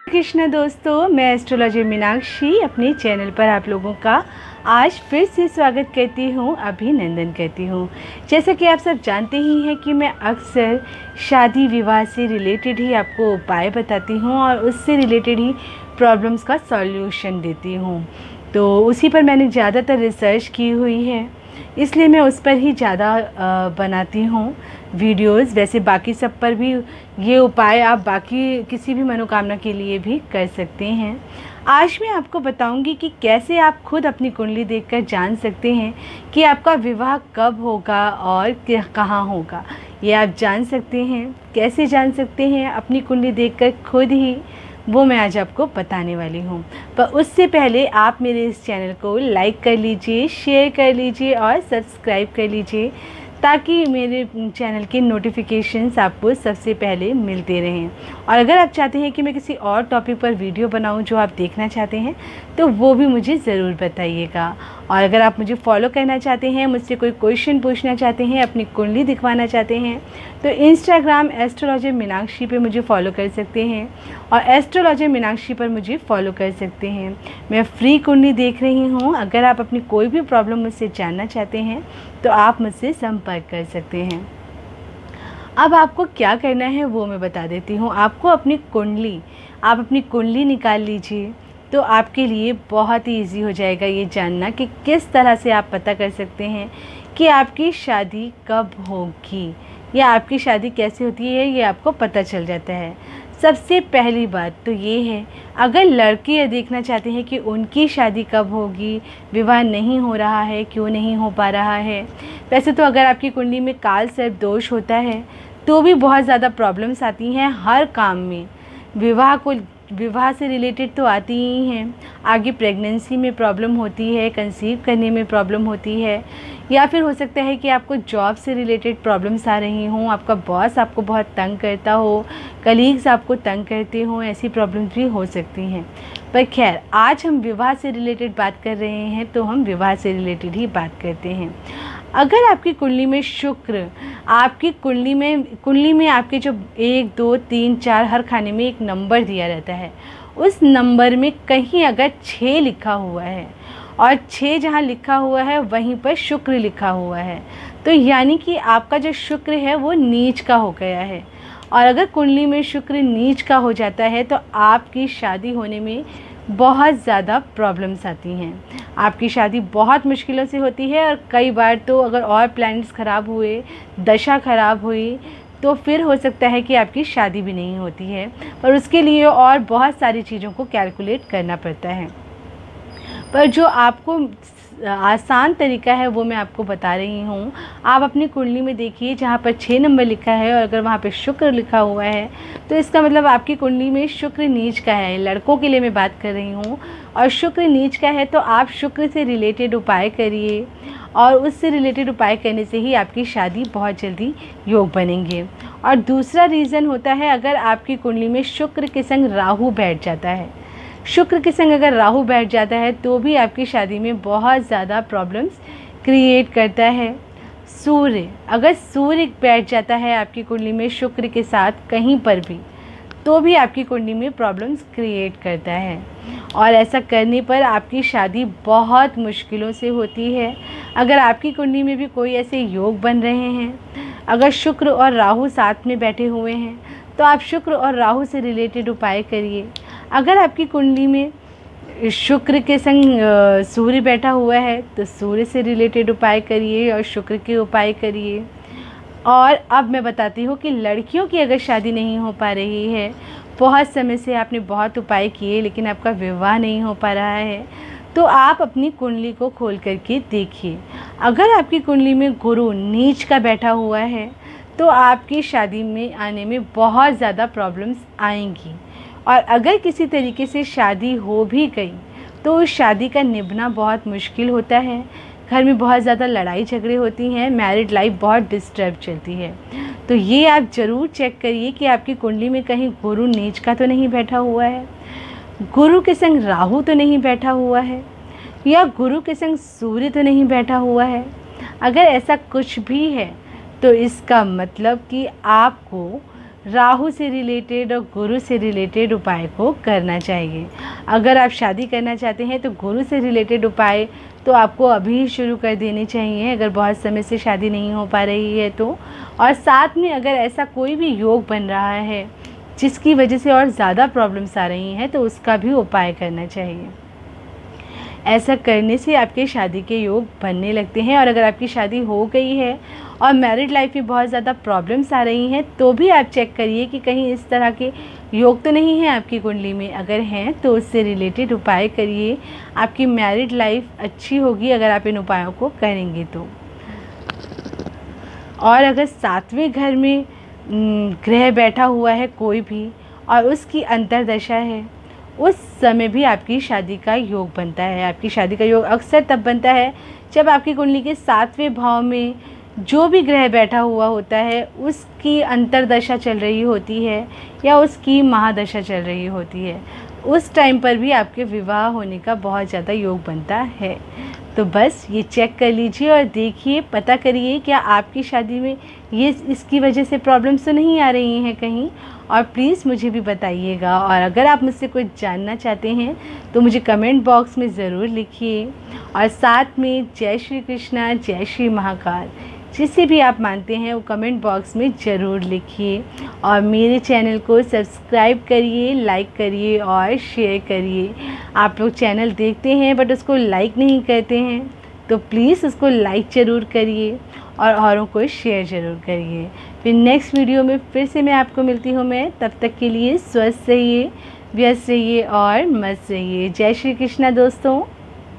कृष्ण दोस्तों, मैं एस्ट्रोलॉजर मीनाक्षी अपने चैनल पर आप लोगों का आज फिर से स्वागत करती हूँ, अभिनंदन करती हूँ। जैसा कि आप सब जानते ही हैं कि मैं अक्सर शादी विवाह से रिलेटेड ही आपको उपाय बताती हूँ और उससे रिलेटेड ही प्रॉब्लम्स का सॉल्यूशन देती हूँ। तो उसी पर मैंने ज़्यादातर रिसर्च की हुई है, इसलिए मैं उस पर ही ज़्यादा बनाती हूँ वीडियोस। वैसे बाकी सब पर भी ये उपाय आप बाकी किसी भी मनोकामना के लिए भी कर सकते हैं। आज मैं आपको बताऊंगी कि कैसे आप खुद अपनी कुंडली देखकर जान सकते हैं कि आपका विवाह कब होगा और कहाँ होगा। ये आप जान सकते हैं। कैसे जान सकते हैं? अपनी कुंडली देखकर खुद ही, वो मैं आज आपको बताने वाली हूँ। पर उससे पहले आप मेरे इस चैनल को लाइक कर लीजिए, शेयर कर लीजिए और सब्सक्राइब कर लीजिए, ताकि मेरे चैनल के नोटिफिकेशंस आपको सबसे पहले मिलते रहें। और अगर आप चाहते हैं कि मैं किसी और टॉपिक पर वीडियो बनाऊं जो आप देखना चाहते हैं, तो वो भी मुझे ज़रूर बताइएगा। और अगर आप मुझे फॉलो करना चाहते हैं, मुझसे कोई क्वेश्चन पूछना चाहते हैं, अपनी कुंडली दिखवाना चाहते हैं, तो इंस्टाग्राम एस्ट्रोलॉजर मीनाक्षी पे मुझे फॉलो कर सकते हैं और एस्ट्रोलॉजर मीनाक्षी पर मुझे फॉलो कर सकते हैं। मैं फ्री कुंडली देख रही हूँ। अगर आप अपनी कोई भी प्रॉब्लम मुझसे जानना चाहते हैं तो आप मुझसे संपर्क कर सकते हैं। अब आपको क्या करना है वो मैं बता देती हूँ। आपको अपनी कुंडली निकाल लीजिए, तो आपके लिए बहुत ही ईजी हो जाएगा ये जानना कि किस तरह से आप पता कर सकते हैं कि आपकी शादी कब होगी या आपकी शादी कैसे होती है, ये आपको पता चल जाता है। सबसे पहली बात तो ये है, अगर लड़के ये देखना चाहते हैं कि उनकी शादी कब होगी, विवाह नहीं हो रहा है, क्यों नहीं हो पा रहा है। वैसे तो अगर आपकी कुंडली में काल सर्प दोष होता है तो भी बहुत ज़्यादा प्रॉब्लम्स आती हैं हर काम में। विवाह से रिलेटेड तो आती ही हैं, आगे प्रेगनेंसी में प्रॉब्लम होती है, कंसीव करने में प्रॉब्लम होती है, या फिर हो सकता है कि आपको जॉब से रिलेटेड प्रॉब्लम्स आ रही हों, आपका बॉस आपको बहुत तंग करता हो, कलीग्स आपको तंग करते हों, ऐसी प्रॉब्लम्स भी हो सकती हैं। पर खैर, आज हम विवाह से रिलेटेड बात कर रहे हैं तो हम विवाह से रिलेटेड ही बात करते हैं। अगर आपकी कुंडली में शुक्र, आपकी कुंडली में आपके जो 1 2 3 4 हर खाने में एक नंबर दिया रहता है, उस नंबर में कहीं अगर 6 लिखा हुआ है और 6 जहाँ लिखा हुआ है वहीं पर शुक्र लिखा हुआ है, तो यानी कि आपका जो शुक्र है वो नीच का हो गया है। और अगर कुंडली में शुक्र नीच का हो जाता है तो आपकी शादी होने में बहुत ज़्यादा प्रॉब्लम्स आती हैं। आपकी शादी बहुत मुश्किलों से होती है और कई बार तो अगर और प्लैनेट्स ख़राब हुए, दशा ख़राब हुई, तो फिर हो सकता है कि आपकी शादी भी नहीं होती है। पर उसके लिए और बहुत सारी चीज़ों को कैलकुलेट करना पड़ता है। पर जो आपको आसान तरीका है वो मैं आपको बता रही हूँ। आप अपनी कुंडली में देखिए, जहाँ पर 6 नंबर लिखा है और अगर वहाँ पे शुक्र लिखा हुआ है तो इसका मतलब आपकी कुंडली में शुक्र नीच का है। लड़कों के लिए मैं बात कर रही हूँ, और शुक्र नीच का है तो आप शुक्र से रिलेटेड उपाय करिए, और उससे रिलेटेड उपाय करने से ही आपकी शादी बहुत जल्दी योग बनेंगे। और दूसरा रीज़न होता है, अगर आपकी कुंडली में शुक्र के संग राहु बैठ जाता है, शुक्र के संग अगर राहु बैठ जाता है तो भी आपकी शादी में बहुत ज़्यादा प्रॉब्लम्स क्रिएट करता है। अगर सूर्य बैठ जाता है आपकी कुंडली में शुक्र के साथ कहीं पर भी, तो भी आपकी कुंडली में प्रॉब्लम्स क्रिएट करता है, और ऐसा करने पर आपकी शादी बहुत मुश्किलों से होती है। अगर आपकी कुंडली में भी कोई ऐसे योग बन रहे हैं, अगर शुक्र और राहु साथ में बैठे हुए हैं, तो आप शुक्र और राहु से रिलेटेड उपाय करिए। अगर आपकी कुंडली में शुक्र के संग सूर्य बैठा हुआ है तो सूर्य से रिलेटेड उपाय करिए और शुक्र के उपाय करिए। और अब मैं बताती हूँ कि लड़कियों की अगर शादी नहीं हो पा रही है, बहुत समय से आपने बहुत उपाय किए लेकिन आपका विवाह नहीं हो पा रहा है, तो आप अपनी कुंडली को खोल करके देखिए। अगर आपकी कुंडली में गुरु नीच का बैठा हुआ है तो आपकी शादी में आने में बहुत ज़्यादा प्रॉब्लम्स आएंगी। और अगर किसी तरीके से शादी हो भी गई तो उस शादी का निभना बहुत मुश्किल होता है। घर में बहुत ज़्यादा लड़ाई झगड़े होती हैं, मैरिड लाइफ बहुत डिस्टर्ब चलती है। तो ये आप ज़रूर चेक करिए कि आपकी कुंडली में कहीं गुरु नीच का तो नहीं बैठा हुआ है, गुरु के संग राहु तो नहीं बैठा हुआ है, या गुरु के संग सूर्य तो नहीं बैठा हुआ है। अगर ऐसा कुछ भी है तो इसका मतलब कि आपको राहु से रिलेटेड और गुरु से रिलेटेड उपाय को करना चाहिए। अगर आप शादी करना चाहते हैं तो गुरु से रिलेटेड उपाय तो आपको अभी शुरू कर देने चाहिए, अगर बहुत समय से शादी नहीं हो पा रही है तो। और साथ में अगर ऐसा कोई भी योग बन रहा है जिसकी वजह से और ज़्यादा प्रॉब्लम्स आ रही हैं तो उसका भी उपाय करना चाहिए। ऐसा करने से आपके शादी के योग बनने लगते हैं। और अगर आपकी शादी हो गई है और मैरिड लाइफ में बहुत ज़्यादा प्रॉब्लम्स आ रही हैं तो भी आप चेक करिए कि कहीं इस तरह के योग तो नहीं है आपकी कुंडली में। अगर हैं तो उससे रिलेटेड उपाय करिए, आपकी मैरिड लाइफ अच्छी होगी अगर आप इन उपायों को करेंगे तो। और अगर 7वें घर में ग्रह बैठा हुआ है कोई भी और उसकी अंतर्दशा है, उस समय भी आपकी शादी का योग बनता है। आपकी शादी का योग अक्सर तब बनता है जब आपकी कुंडली के 7वें भाव में जो भी ग्रह बैठा हुआ होता है उसकी अंतर्दशा चल रही होती है या उसकी महादशा चल रही होती है। उस टाइम पर भी आपके विवाह होने का बहुत ज़्यादा योग बनता है। तो बस ये चेक कर लीजिए और देखिए, पता करिए क्या आपकी शादी में ये इसकी वजह से प्रॉब्लम्स तो नहीं आ रही हैं कहीं। और प्लीज़ मुझे भी बताइएगा। और अगर आप मुझसे कुछ जानना चाहते हैं तो मुझे कमेंट बॉक्स में ज़रूर लिखिए। और साथ में जय श्री कृष्णा, जय श्री महाकाल, जिसे भी आप मानते हैं वो कमेंट बॉक्स में ज़रूर लिखिए। और मेरे चैनल को सब्सक्राइब करिए, लाइक करिए और शेयर करिए। आप लोग चैनल देखते हैं बट उसको लाइक नहीं करते हैं तो प्लीज़ उसको लाइक ज़रूर करिए और औरों को शेयर ज़रूर करिए। फिर नेक्स्ट वीडियो में फिर से मैं आपको मिलती हूँ। मैं तब तक के लिए स्वस्थ रहिए, व्यस्त रहिए और मस्त रहिए। जय श्री कृष्णा दोस्तों।